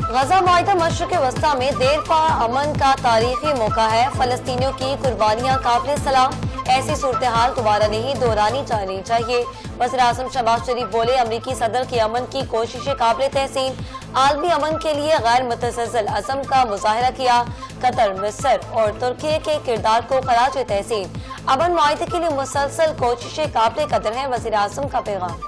غزہ معاہدہ مشرق وسطیٰ میں دیر پا امن کا تاریخی موقع ہے. فلسطینیوں کی قربانیاں قابل سلام. ایسی صورتحال دوبارہ نہیں دہرانی جانی چاہیے. وزیر اعظم شہباز شریف بولے امریکی صدر کی امن کی کوششیں قابل تحسین. عالمی امن کے لیے غیر متزلزل عزم کا مظاہرہ کیا. قطر، مصر اور ترکی کے کردار کو خراج تحسین. امن معاہدے کے لیے مسلسل کوششیں قابل قدر ہیں. وزیر اعظم کا پیغام.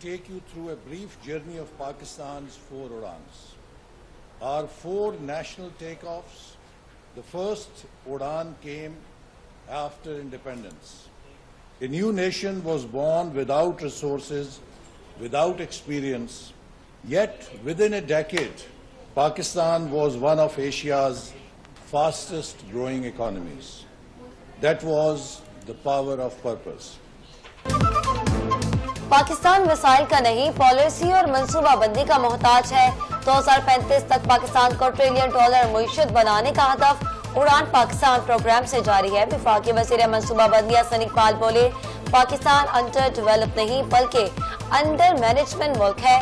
Take you through a brief journey of Pakistan's 4 Udans. Our 4 national takeoffs. The first Udan came after independence. A new nation was born without resources, without experience. Yet, within a decade, Pakistan was one of Asia's fastest growing economies. That was the power of purpose. Pakistan وسائل کا نہیں، policy اور منصوبہ بندی کا محتاج ہے. 2035 تک پاکستان کو $1 ٹریلین معیشت بنانے کا ہدف اڑان پاکستان پروگرام سے جاری ہے. وفاقی وزیر منصوبہ بندی حسن اقبال بولے پاکستان انڈر ڈیولپ نہیں بلکہ انڈر مینجمنٹ ملک ہے.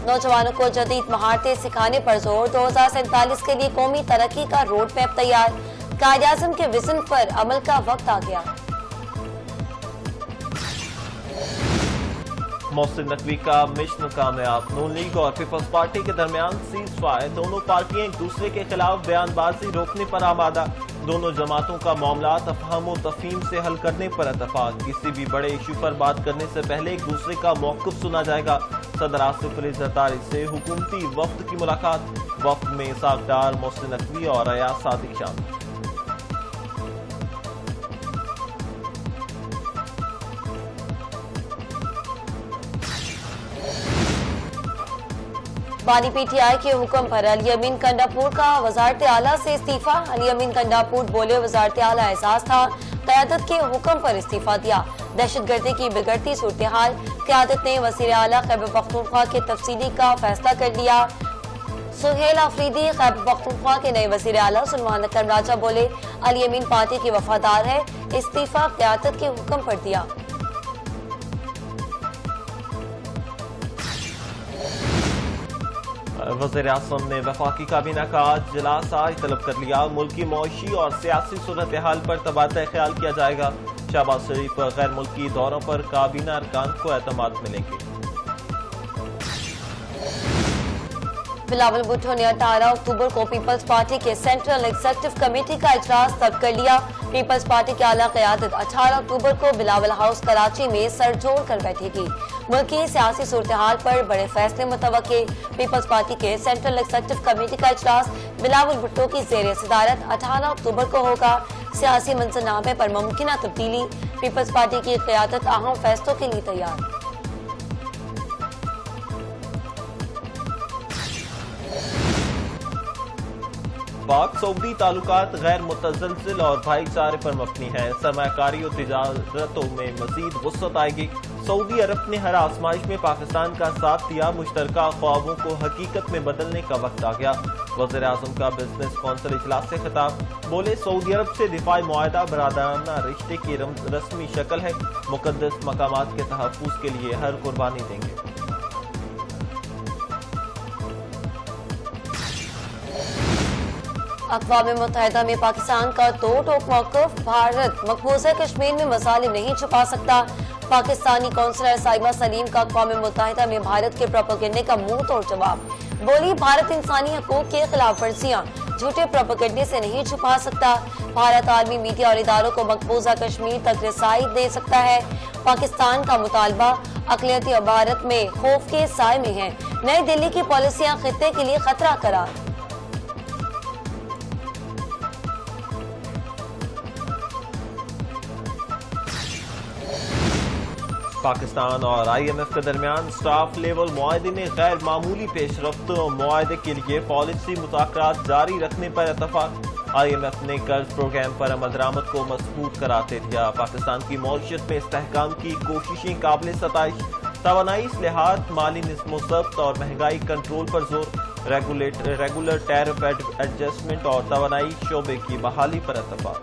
نوجوانوں کو جدید مہارتیں سکھانے پر زور. 2047 کے لیے قومی ترقی کا روڈ میپ تیار. قائد اعظم کے وژن پر عمل کا وقت آ گیا. محسن نقوی کا مشن کامیاب. نون لیگ اور پیپلز پارٹی کے درمیان سیز فائر. دونوں پارٹیاں ایک دوسرے کے خلاف بیان بازی روکنے پر آمادہ. دونوں جماعتوں کا معاملات افہام و تفہیم سے حل کرنے پر اتفاق. کسی بھی بڑے ایشو پر بات کرنے سے پہلے ایک دوسرے کا موقف سنا جائے گا. صدر آصف علی زرداری سے حکومتی وفد کی ملاقات. وفد میں اسحاق ڈار، محسن نقوی اور ایاز صادق شامل. بانی پی ٹی آئی کے حکم پر علی امین کنڈاپور کا وزارت اعلیٰ سے استعفیٰ. علی امین کنڈاپور بولے وزارت اعلیٰ احساس تھا، قیادت کے حکم پر استعفیٰ دیا. دہشت گردی کی بگڑتی صورتحال، قیادت نے وزیر اعلیٰ خیبر پختونخوا کے تفصیلی کا فیصلہ کر لیا. سہیل آفریدی خیبر پختونخوا کے نئے وزیر اعلیٰ. سلمان اکرم راجہ بولے علی امین پارٹی کے وفادار ہے، استعفیٰ قیادت کے حکم پر دیا. وزیر اعظم نے وفاقی کابینہ کا اجلاس آج طلب کر لیا. ملکی معاشی اور سیاسی صورتحال پر تبادلہ خیال کیا جائے گا. شہباز شریف غیر ملکی دوروں پر کابینہ ارکان کو اعتماد ملیں گے. بلاول بھٹو نے 18 اکتوبر کو پیپلز پارٹی کے سینٹرل ایگزیکٹو کمیٹی کا اجلاس طلب کر لیا. پیپلز پارٹی کی اعلیٰ قیادت 18 اکتوبر کو بلاول ہاؤس کراچی میں سر جوڑ کر بیٹھے گی. ملکی سیاسی صورتحال پر بڑے فیصلے متوقع. پیپلز پارٹی کے سینٹرل ایگزیکٹو کمیٹی کا اجلاس بلاول بھٹو کی زیر صدارت 18 اکتوبر کو ہوگا. سیاسی منظرنامے پر ممکنہ تبدیلی. پیپلز پارٹی کی قیادت اہم فیصلوں کے لیے تیار. پاک سعودی تعلقات غیر متزلزل اور بھائی چارے پر مبنی ہیں. سرمایہ کاری اور تجارتوں میں مزید وسعت آئے گی. سعودی عرب نے ہر آزمائش میں پاکستان کا ساتھ دیا. مشترکہ خوابوں کو حقیقت میں بدلنے کا وقت آ گیا. وزیر اعظم کا بزنس کونسل اجلاس سے خطاب. بولے سعودی عرب سے دفاعی معاہدہ برادرانہ رشتے کی رسمی شکل ہے. مقدس مقامات کے تحفظ کے لیے ہر قربانی دیں گے. اقوام متحدہ میں پاکستان کا دو ٹوک موقف. بھارت مقبوضہ کشمیر میں مظالم نہیں چھپا سکتا. پاکستانی کونسلر سائمہ سلیم کا اقوام متحدہ میں بھارت کے پروپیگنڈے کا منہ توڑ جواب. بولی بھارت انسانی حقوق کے خلاف ورزیاں جھوٹے پروپیگنڈے سے نہیں چھپا سکتا. بھارت عالمی میڈیا اور اداروں کو مقبوضہ کشمیر تک رسائی دے سکتا ہے. پاکستان کا مطالبہ اقلیتی بھارت میں خوف کے سائے میں ہے. نئی دلی کی پالیسیاں خطے کے لیے خطرہ قرار. پاکستان اور آئی ایم ایف کے درمیان سٹاف لیول معاہدے میں غیر معمولی پیش رفت. معاہدے کے لیے پالیسی مذاکرات جاری رکھنے پر اتفاق. آئی ایم ایف نے قرض پروگرام پر عمل درآمد کو مضبوط قرار دے دیا. پاکستان کی معیشت میں استحکام کی کوششیں قابل ستائش. توانائی اصلاحات، مالی نظم و ضبط اور مہنگائی کنٹرول پر زور. ریگولر ٹیرف ایڈجسٹمنٹ اور توانائی شعبے کی بحالی پر اتفاق.